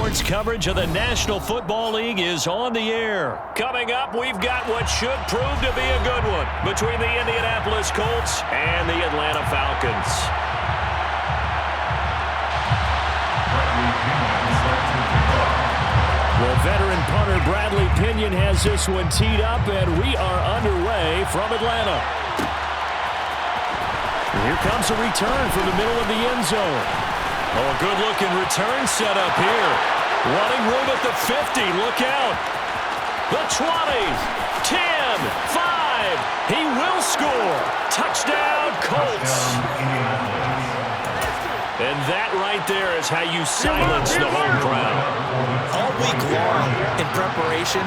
Sports coverage of the National Football League is on the air. Coming up, we've got what should prove to be a good one between the Indianapolis Colts and the Atlanta Falcons. Well, veteran punter Bradley Pinion has this one teed up, and we are underway from Atlanta. Here comes a return from the middle of the end zone. Oh, a good-looking return set up here. Running room at the 50. Look out. The 20. 10. 5. He will score. Touchdown, Colts. And that right there is how you silence the home crowd. All week long in preparation,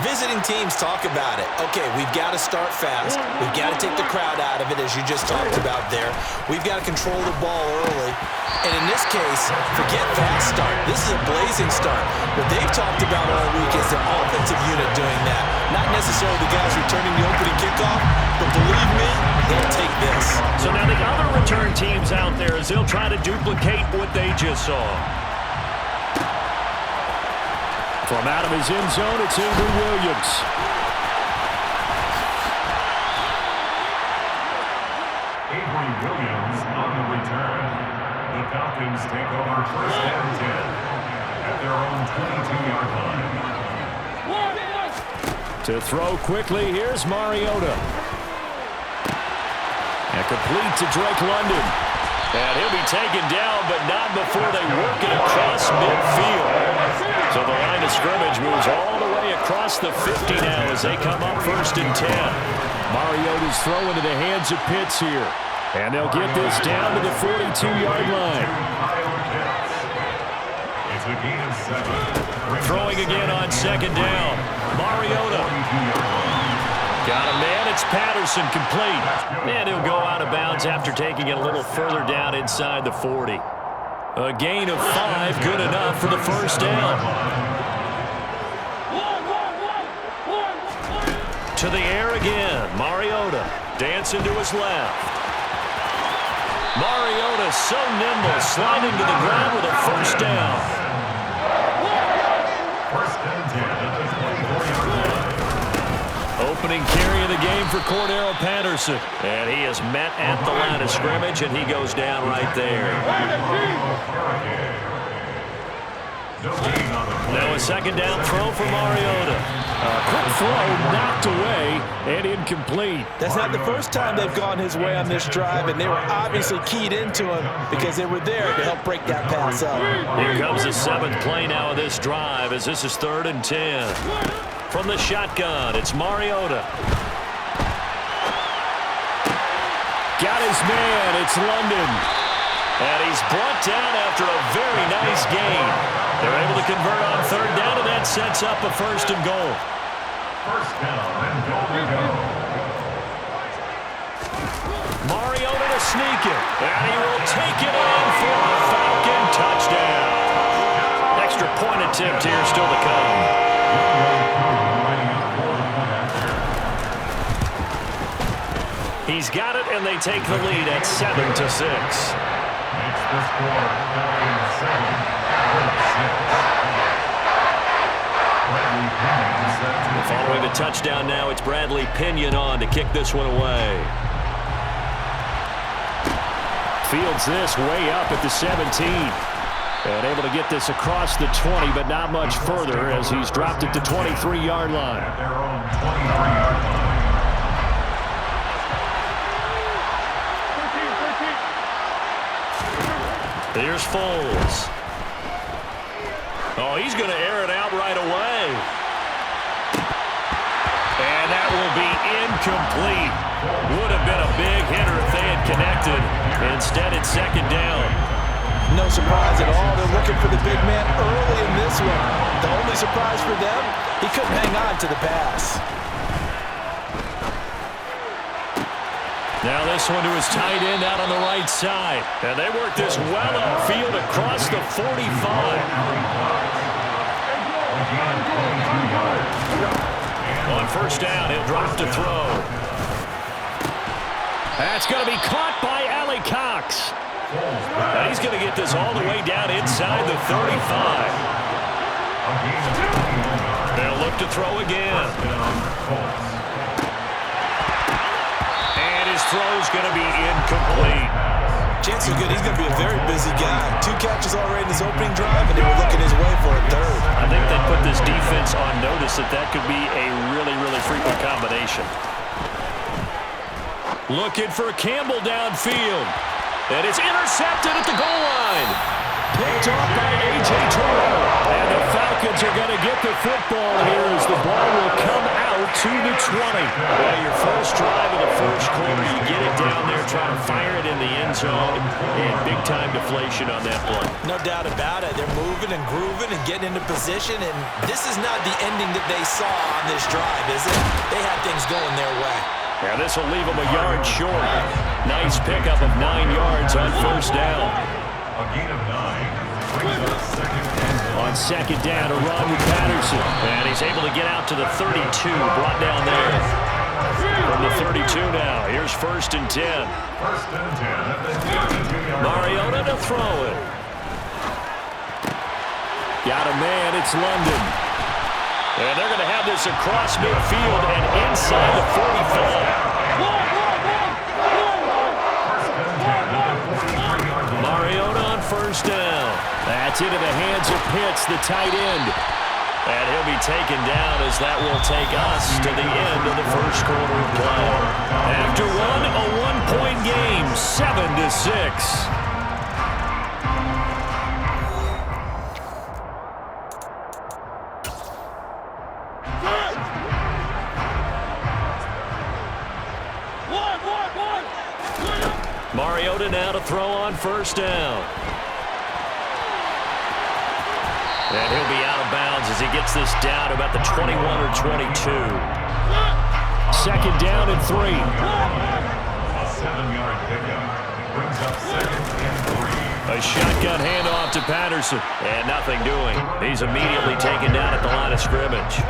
visiting teams talk about it. Okay, we've got to start fast. We've got to take the crowd out of it, as you just talked about there. We've got to control the ball early. And in this case, forget fast start. This is a blazing start. What they've talked about all week is the offensive unit doing that. Not necessarily the guys returning the opening kickoff, but believe me, they'll take this. So now the other return teams out there, as they'll try to duplicate what they just saw. From out of his end zone, it's Avery Williams. Avery Williams on the return. The Falcons take over first and 10 at their own 22-yard line. To throw quickly, here's Mariota. And complete to Drake London. And he'll be taken down, but not before they work it across midfield. So the line of scrimmage moves all the way across the 50 now as they come up first and 10. Mariota's throw into the hands of Pitts here. And they'll get this down to the 42-yard line. It's a gain of 7. Throwing again on second down. Mariota. Got a man. It's Patterson complete. And he'll go out of bounds after taking it a little further down inside the 40. A gain of 5, good enough for the first down. To the air again. Mariota dancing to his left. Mariota so nimble, sliding to the ground with a first down. First and 10 at the 24-yard line. Opening carry of the game for Cordero Patterson. And he is met at the line of scrimmage, and he goes down right there. Now a second down throw for Mariota. A quick throw knocked away and incomplete. That's not the first time they've gone his way on this drive, and they were obviously keyed into him because they were there to help break that pass up. Here comes the 7th play now of this drive as this is 3rd and 10. From the shotgun, it's Mariota. Got his man, it's London. And he's brought down after a very nice gain. They're able to convert on 3rd down, and that sets up a 1st and goal. First down and goal to go. Mariota to sneak it. And he will take it on for a Falcon touchdown. Extra point attempt here still to come. He's got it, and they take the lead at 7-6. Makes the score 7-6. Following the touchdown now, it's Bradley Pinion on to kick this one away. Fields this way up at the 17. And able to get this across the 20, but not much further as he's dropped at the 23-yard line. At their own 23-yard line. Here's Foles. Oh, he's going to air it out right away. And that will be incomplete. Would have been a big hitter if they had connected. Instead, it's 2nd down. No surprise at all. They're looking for the big man early in this one. The only surprise for them, he couldn't hang on to the pass. Now this one to his tight end out on the right side. And they work this well upfield across the 45. On 1st down, he'll drop to throw. That's going to be caught by Allie Cox. And he's going to get this all the way down inside the 35. to throw again. And his throw's going to be incomplete. Chances are good he's going to be a very busy guy. 2 catches already in his opening drive, and they were looking his way for a third. I think they put this defense on notice that could be a really, really frequent combination. Looking for Campbell downfield. And it's intercepted at the goal line. Picked off by A.J. Terrell. And the Falcons are going to get the football here as the ball will come out to the 20. Well, your first drive of the first quarter, you get it down there, try to fire it in the end zone, and big-time deflation on that play. No doubt about it. They're moving and grooving and getting into position, and this is not the ending that they saw on this drive, is it? They had things going their way. Now this will leave them a yard short. Nice pickup of 9 yards on first down. A gain of 9 brings up second and 1. On second down, a run with Patterson. And he's able to get out to the 32, brought down there. From the 32 now, here's first and 10. First and 10 at the 32-yard line. Mariota to throw it. Got a man, it's London. And they're going to have this across midfield and inside the 45. Mariota on first down. That's into the hands of Pitts, the tight end. And he'll be taken down as that will take us to the end of the first quarter of play. After a one-point game, 7-6. Mariota now to throw on first down. And he'll be out of bounds as he gets this down to about the 21 or 22. Second down and 3. A 7-yard pickup brings up second and 3. A shotgun handoff to Patterson. And nothing doing. He's immediately taken down at the line of scrimmage.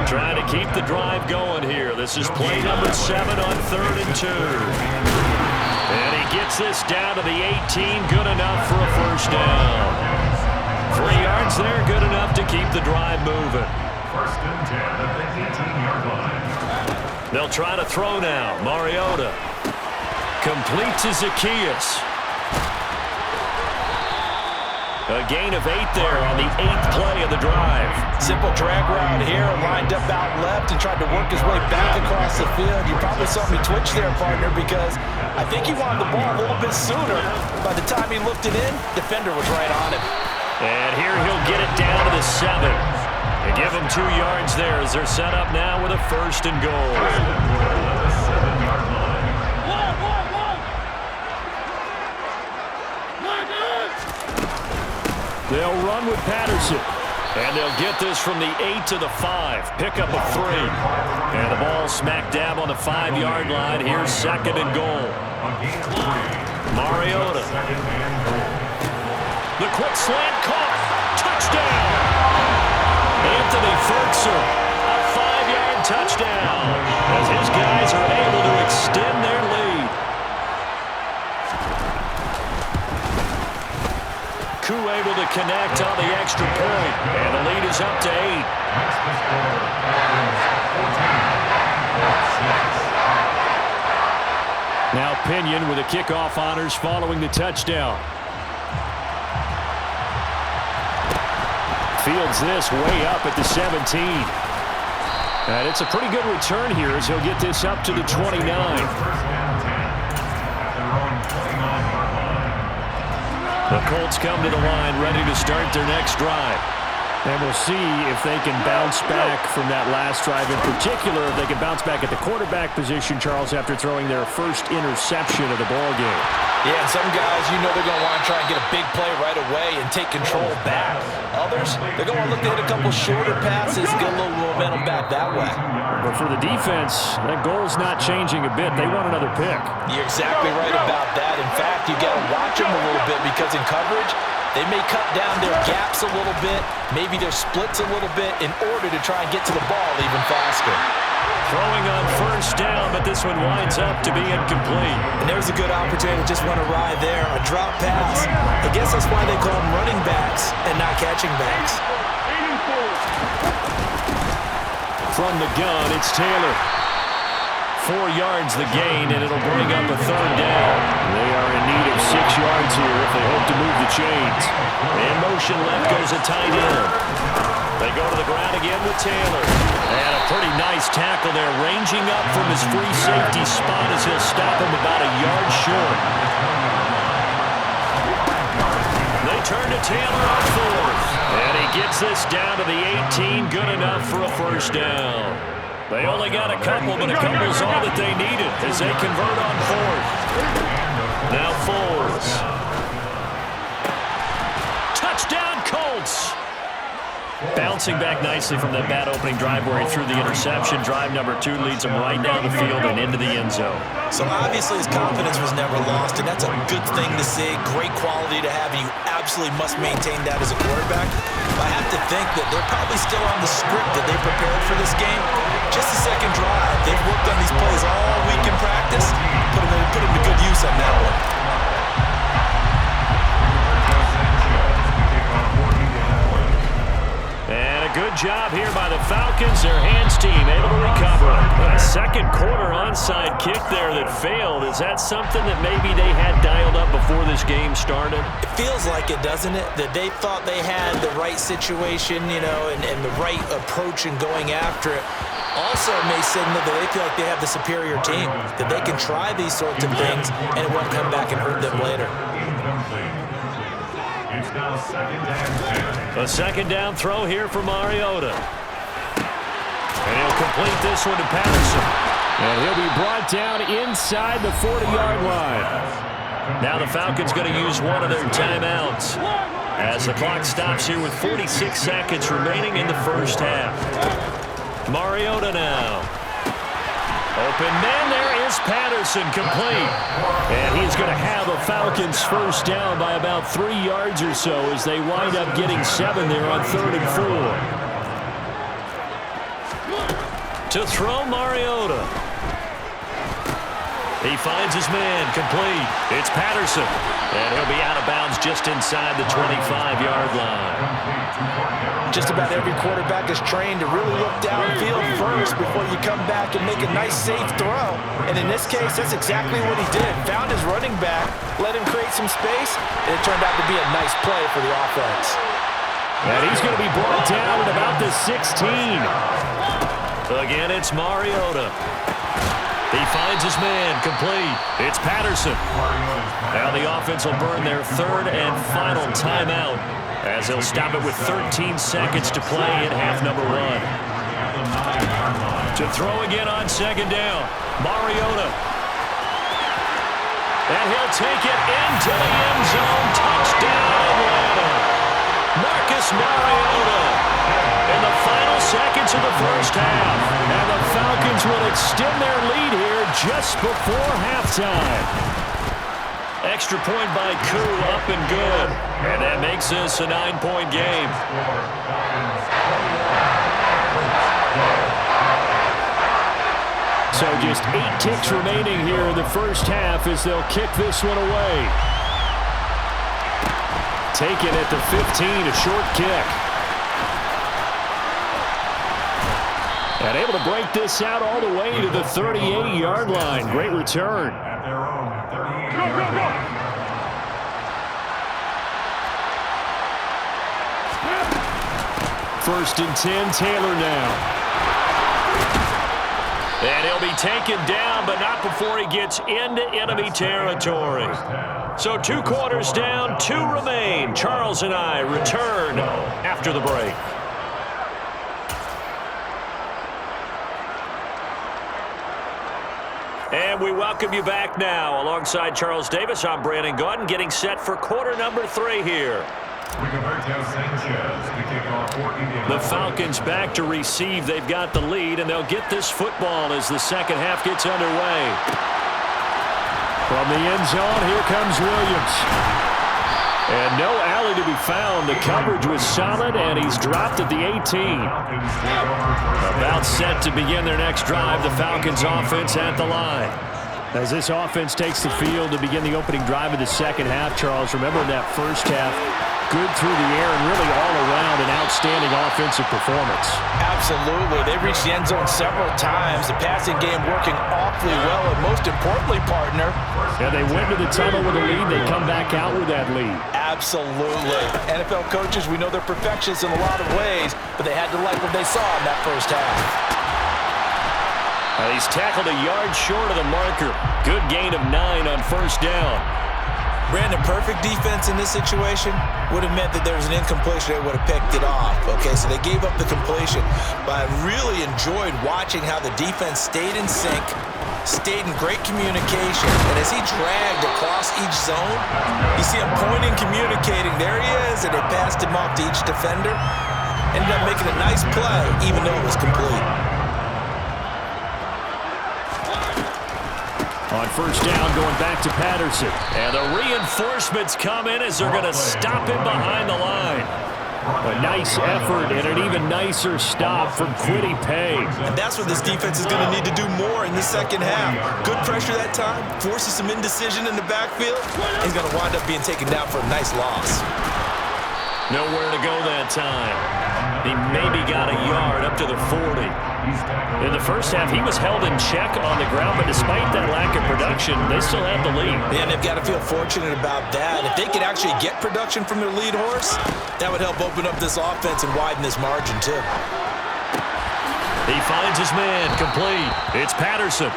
Trying to keep the drive going here. This is play number 7 on 3rd and 2. And he gets this down to the 18, good enough for a first down. 3 yards there, good enough to keep the drive moving. First and 10 at the 18-yard line. They'll try to throw now. Mariota completes to Zacchaeus. A gain of 8 there on the 8th play of the drive. Simple drag route here, lined up out left and tried to work his way back across the field. You probably saw me twitch there, partner, because I think he wanted the ball a little bit sooner. By the time he looked it in, defender was right on him. And here he'll get it down to the 7. And give him 2 yards there as they're set up now with a first and goal. They'll run with Patterson. And they'll get this from the 8 to the 5. Pickup of 3. And the ball smack dab on the 5-yard line. Here's second and goal. Mariota. The quick slant caught. Touchdown. Anthony Ferguson. A 5-yard touchdown. As his guys are able to extend their lead. Koo able to connect on the extra point. And the lead is up to 8. Now Pinion with the kickoff honors following the touchdown. Fields this way up at the 17. And it's a pretty good return here as he'll get this up to the 29. The Colts come to the line ready to start their next drive. And we'll see if they can bounce back from that last drive. In particular, if they can bounce back at the quarterback position, Charles, after throwing their first interception of the ballgame. Yeah, and some guys, you know they're going to want to try and get a big play right away and take control back. Others, they're going to look to hit a couple shorter passes, get a little momentum back that way. But for the defense, that goal's not changing a bit. They want another pick. You're exactly right about that. In fact, you got to watch them a little bit because in coverage, they may cut down their gaps a little bit, maybe their splits a little bit in order to try and get to the ball even faster. Throwing on first down, but this one winds up to be incomplete. And there's a good opportunity to just run a ride there, a drop pass. I guess that's why they call them running backs and not catching backs. from the gun. It's Taylor. 4 yards the gain, and it'll bring up a third down. They are in need of 6 yards here if they hope to move the chains. In motion left goes a tight end. They go to the ground again with Taylor. And a pretty nice tackle there, ranging up from his free safety spot as he'll stop him about a yard short. They turn to Taylor on fourth. And he gets this down to the 18, good enough for a first down. They only got a couple, but a couple's all that they needed as they convert on fourth. Now Foles. Touchdown, Colts! Bouncing back nicely from that bad opening drive where he threw the interception. Drive number 2 leads him right down the field and into the end zone. So obviously his confidence was never lost, and that's a good thing to see. Great quality to have, and you absolutely must maintain that as a quarterback. I have to think that they're probably still on the script that they prepared for this game. Just the second drive. They've worked on these plays all week in practice. Put them to good use on that one. And a good job here by the Falcons. Their hands team able to recover. A second quarter onside kick there that failed. Is that something that maybe they had dialed up before this game started? It feels like it, doesn't it? That they thought they had the right situation, and the right approach in going after it. Also may signal that they feel like they have the superior team, that they can try these sorts of things, and it won't come back and hurt them later. It's now second and 10. A second down throw here for Mariota. And he'll complete this one to Patterson. And he'll be brought down inside the 40-yard line. Now the Falcons going to use one of their timeouts as the clock stops here with 46 seconds remaining in the first half. Mariota now. Open man, there is Patterson, complete. And he's going to have a Falcons first down by about 3 yards or so as they wind up getting 7 there on 3rd and 4. To throw Mariota. He finds his man, complete. It's Patterson. And he'll be out of bounds just inside the 25-yard line. Just about every quarterback is trained to really look downfield first before you come back and make a nice, safe throw. And in this case, that's exactly what he did. Found his running back, let him create some space, and it turned out to be a nice play for the offense. And he's going to be brought down at about the 16. Again, it's Mariota. He finds his man, complete. It's Patterson. Now the offense will burn their 3rd and final timeout as they'll stop it with 13 seconds to play in half number 1. To throw again on second down, Mariota. And he'll take it into the end zone. Touchdown, Atlanta. Marcus Mariota in the final seconds of the first half. And the Falcons will extend their lead here just before halftime. Extra point by Koo, up and good. And that makes this a 9-point game. So just 8 ticks remaining here in the first half as they'll kick this one away. Taken at the 15, a short kick. And able to break this out all the way to the 38-yard line. Great return. At their own 38-yard line. First and 10, Taylor now. And he'll be taken down, but not before he gets into enemy territory. So 2 quarters down, 2 remain. Charles and I return after the break. And we welcome you back now. Alongside Charles Davis, I'm Brandon Gaudin, getting set for quarter number 3 here. The Falcons back to receive. They've got the lead, and they'll get this football as the second half gets underway. From the end zone, here comes Williams. And no alley to be found. The coverage was solid, and he's dropped at the 18. About set to begin their next drive. The Falcons offense at the line. As this offense takes the field to begin the opening drive of the second half, Charles, remember in that first half, good through the air and really all around an outstanding offensive performance. Absolutely. They reached the end zone several times. The passing game working awfully well, and most importantly, partner. Yeah, they went to the tunnel with a lead. They come back out with that lead. Absolutely. NFL coaches, we know they're perfectionists in a lot of ways, but they had to like what they saw in that first half. He's tackled a yard short of the marker. Good gain of 9 on first down. Brandon, perfect defense in this situation would have meant that there was an incompletion. They would have picked it off. Okay, so they gave up the completion. But I really enjoyed watching how the defense stayed in sync, stayed in great communication. And as he dragged across each zone, you see him pointing, communicating. There he is, and they passed him off to each defender. Ended up making a nice play, even though it was complete. On first down, going back to Patterson. And the reinforcements come in as they're going to stop him behind the line. A nice effort and an even nicer stop from Kwity Paye. And that's what this defense is going to need to do more in the second half. Good pressure that time, forces some indecision in the backfield. He's going to wind up being taken down for a nice loss. Nowhere to go that time. He maybe got a yard up to the 40. In the first half, he was held in check on the ground, but despite that lack of production, they still have the lead. Yeah, and they've got to feel fortunate about that. If they could actually get production from their lead horse, that would help open up this offense and widen this margin, too. He finds his man, complete. It's Patterson,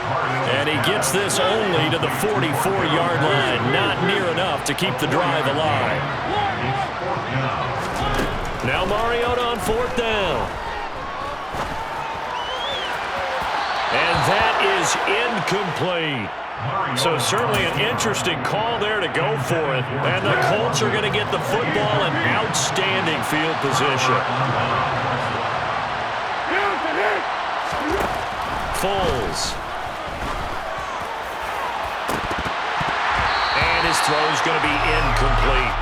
and he gets this only to the 44-yard line. Not near enough to keep the drive alive. Now Mariota on fourth down. And that is incomplete. So certainly an interesting call there to go for it. And the Colts are going to get the football in outstanding field position. Foles. And his throw's going to be incomplete.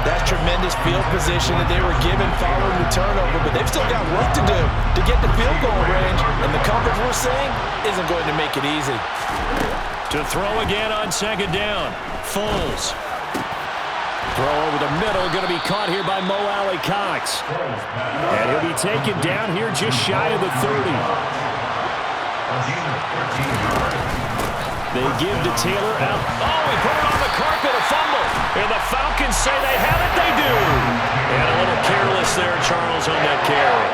That's tremendous field position that they were given following the turnover, but they've still got work to do to get the field goal range, and the coverage we're seeing isn't going to make it easy. To throw again on second down, Foles. Throw over the middle, going to be caught here by Mo Alley-Cox. And he'll be taken down here just shy of the 30. They give to Taylor out. Oh, he put it on the carpet, a fumble. And the Falcons say they have it, they do. And a little careless there, Charles, on that carry.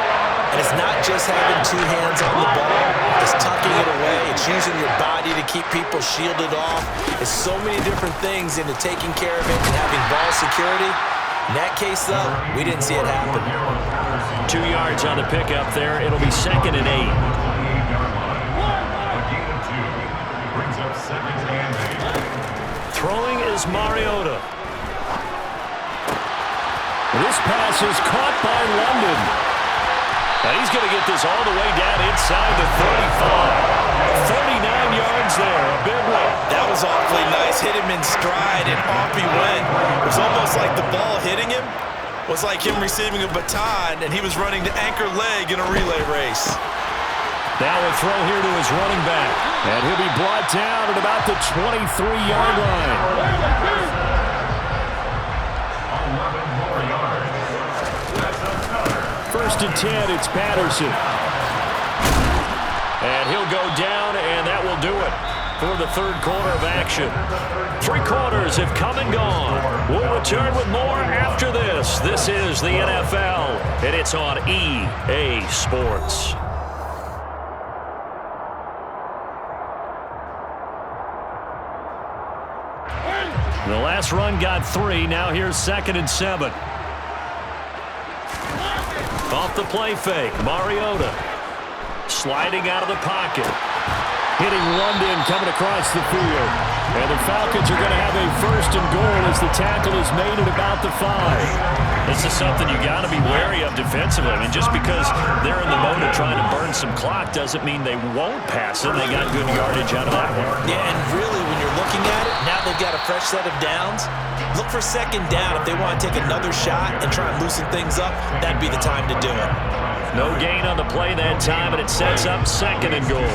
And it's not just having two hands on the ball. It's tucking it away. It's using your body to keep people shielded off. It's so many different things into taking care of it and having ball security. In that case, though, we didn't see it happen. 2 yards on the pickup there. It'll be 2nd and 8. Throwing is Mariota. This pass is caught by London. And he's going to get this all the way down inside the 35. 39 yards there, a big one. That was awfully nice. Hit him in stride, and off he went. It was almost like the ball hitting him was like him receiving a baton, and he was running to anchor leg in a relay race. Now a throw here to his running back. And he'll be brought down at about the 23-yard line. 1st and 10, it's Patterson. And he'll go down, and that will do it for the third quarter of action. 3 quarters have come and gone. We'll return with more after this. This is the NFL, and it's on EA Sports. The last run got 3. Now here's 2nd and 7. Off the play fake, Mariota sliding out of the pocket. Hitting London coming across the field. And the Falcons are going to have a 1st and goal as the tackle is made at about the 5. This is something you got to be wary of defensively. I mean, just because they're in the mode of trying to burn some clock doesn't mean they won't pass it. They got good yardage out of that one. Yeah, and really, when you're looking at it, now they've got a fresh set of downs. Look for 2nd down. If they want to take another shot and try and loosen things up, that'd be the time to do it. No gain on the play that time, and it sets up 2nd and goal.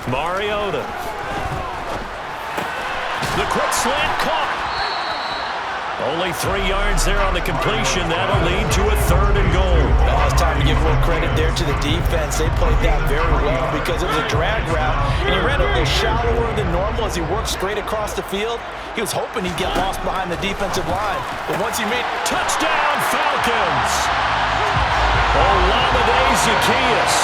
Mariota. The quick slant caught. Only 3 yards there on the completion. That'll lead to a 3rd and goal. Now it's time to give a little credit there to the defense. They played that very well because it was a drag route, and he ran a little shallower than normal as he worked straight across the field. He was hoping he'd get lost behind the defensive line, but once he made... Touchdown, Falcons! Olamide Zaccheaus,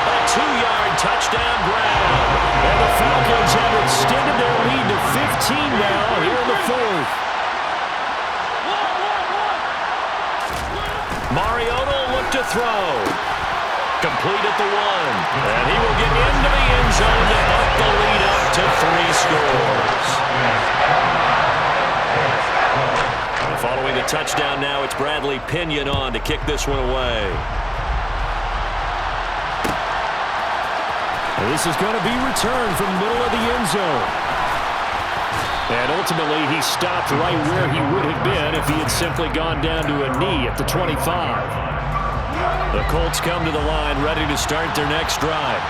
a 2-yard touchdown grab. And the Falcons have extended their lead to 15 now here in the 4th. Mariota will look to throw. Complete at the 1. And he will get into the end zone to up the lead up to 3 scores. And following the touchdown now, it's Bradley Pinion on to kick this one away. And this is going to be returned from the middle of the end zone. And ultimately, he stopped right where he would have been if he had simply gone down to a knee at the 25. The Colts come to the line, ready to start their next drive.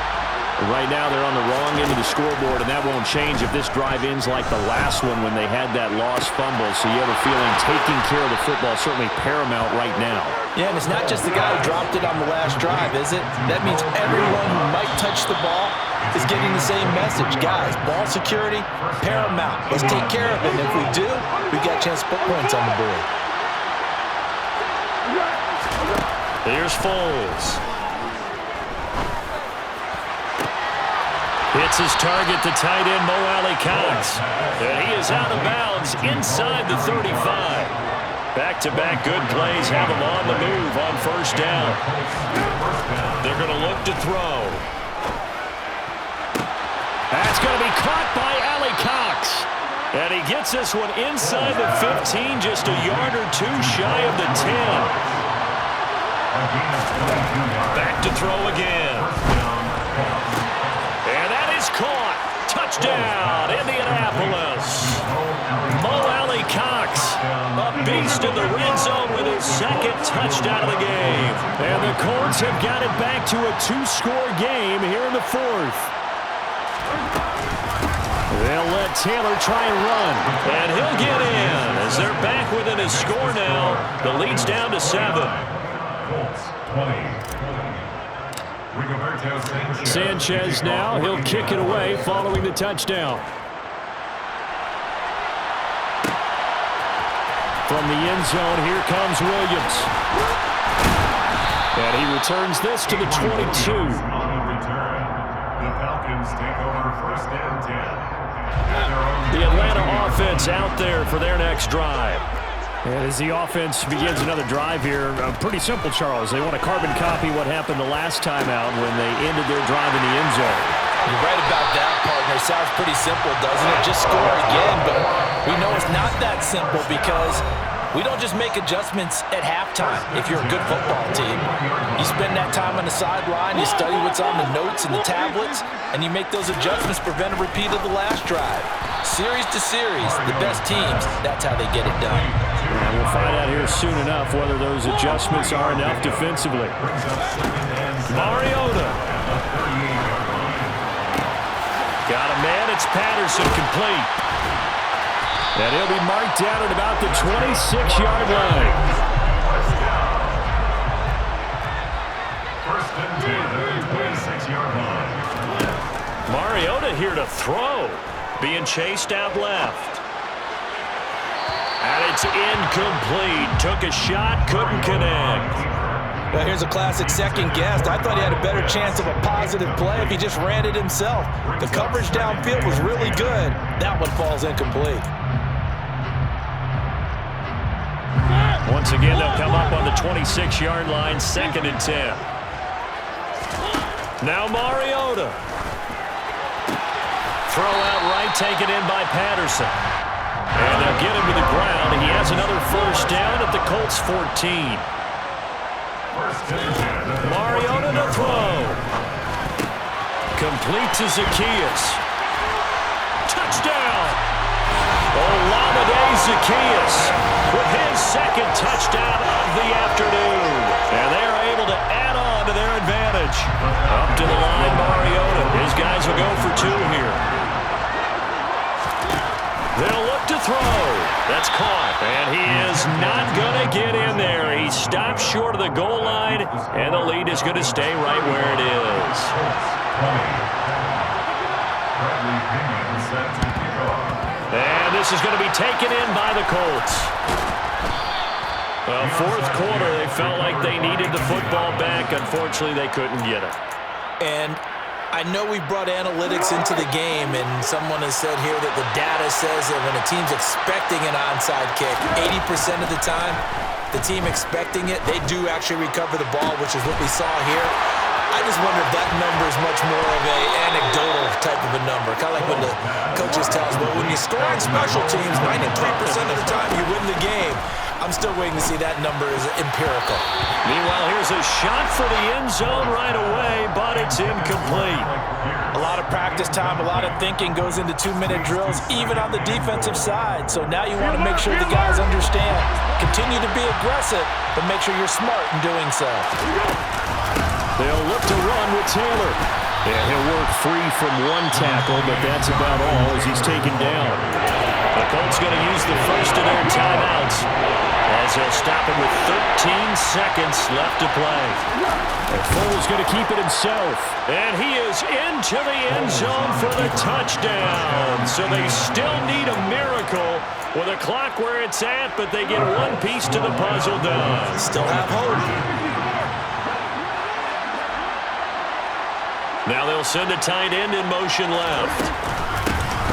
Right now, they're on the wrong end of the scoreboard, and that won't change if this drive ends like the last one when they had that lost fumble. So you have a feeling taking care of the football is certainly paramount right now. Yeah, and it's not just the guy who dropped it on the last drive, is it? That means everyone who might touch the ball is getting the same message. Guys, ball security, paramount. Let's take care of it. And if we do, we got a chance to put points on the board. Here's Foles. Hits his target, the tight end, Mo Alley-Cox. And he is out of bounds inside the 35. Back-to-back good plays have him on the move on 1st down. They're going to look to throw. That's going to be caught by Alley-Cox. And he gets this one inside the 15, just a yard or 2 shy of the 10. Back to throw again. And that is caught. Touchdown, Indianapolis. Mo Alley-Cox, a beast in the red zone with his 2nd touchdown of the game. And the Colts have got it back to a 2-score game here in the 4th. They'll let Taylor try and run. And he'll get in as they're back within a score now. The lead's down to 7. Sanchez now. He'll kick it away following the touchdown. From the end zone, here comes Williams. And he returns this to the 22. On the return, the Falcons take over 1st and 10. The Atlanta offense out there for their next drive. And as the offense begins another drive here, pretty simple, Charles. They want to carbon copy what happened the last time out when they ended their drive in the end zone. You're right about that, partner. It sounds pretty simple, doesn't it? Just score again, but we know it's not that simple because we don't just make adjustments at halftime. If you're a good football team, you spend that time on the sideline, you study what's on the notes and the tablets, and you make those adjustments to prevent a repeat of the last drive. Series to series, the best teams, that's how they get it done. And we'll find out here soon enough whether those adjustments are enough defensively. Mariota. Got a man, it's Patterson, complete. And he'll be marked down at about the 26-yard line. 1st and 10 at the 26-yard line. Mariota here to throw. Being chased out left. And it's incomplete. Took a shot, couldn't connect. Well, here's a classic second guess. I thought he had a better chance of a positive play if he just ran it himself. The coverage downfield was really good. That one falls incomplete. Once again, they'll come up on the 26-yard line, 2nd and 10. Now Mariota. Throw out right, taken in by Patterson. And they'll get him to the ground. He has another 1st down at the Colts 14. Mariota to throw. Complete to Zaccheaus. Touchdown! Olamide Zaccheaus with his 2nd touchdown of the afternoon. And they are able to add on to their advantage. Up to the line, Mariota. His guys will go for 2 here. They'll throw. That's caught. And he is not going to get in there. He stopped short of the goal line, and the lead is going to stay right where it is. And this is going to be taken in by the Colts. Well, fourth quarter, they felt like they needed the football back. Unfortunately, they couldn't get it. And I know we brought analytics into the game, and someone has said here that the data says that when a team's expecting an onside kick, 80% of the time, the team expecting it, they do actually recover the ball, which is what we saw here. I just wonder if that number is much more of an anecdotal type of a number. Kind of like when the coaches tell us, well, when you score on special teams, 93% of the time you win the game. I'm still waiting to see that number is empirical. Meanwhile, here's a shot for the end zone right away, but it's incomplete. A lot of practice time, a lot of thinking goes into 2-minute drills, even on the defensive side. So now you want to make sure the guys understand. Continue to be aggressive, but make sure you're smart in doing so. They'll look to run with Taylor. And he'll work free from one tackle, but that's about all as he's taken down. The Colts going to use the first of their timeouts as they'll stop him with 13 seconds left to play. And Foles going to keep it himself. And he is into the end zone for the touchdown. So they still need a miracle with a clock where it's at, but they get one piece to the puzzle done. Still have hope. Now they'll send a tight end in motion left.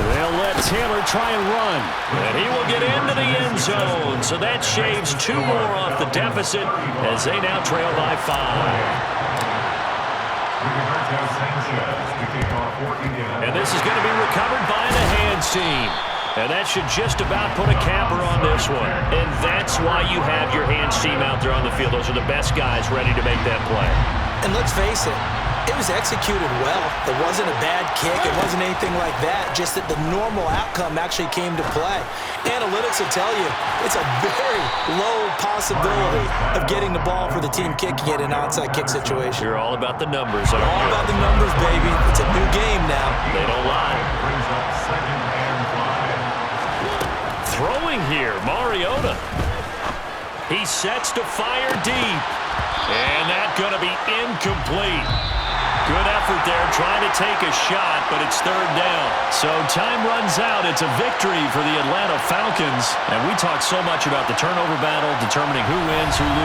They'll let Taylor try and run. And he will get into the end zone. So that shaves 2 more off the deficit as they now trail by 5. And this is going to be recovered by the hands team. And that should just about put a capper on this one. And that's why you have your hands team out there on the field. Those are the best guys ready to make that play. And let's face it, it was executed well. It wasn't a bad kick. It wasn't anything like that. Just that the normal outcome actually came to play. Analytics will tell you it's a very low possibility of getting the ball for the team kicking it in an onside kick situation. You're all about the numbers, aren't you? All about the numbers, baby. It's a new game now. They don't lie. Throwing here, Mariota. He sets to fire deep. And that's going to be incomplete. Good effort there trying to take a shot, but it's third down. So time runs out. It's a victory for the Atlanta Falcons. And we talk so much about the turnover battle, determining who wins, who loses.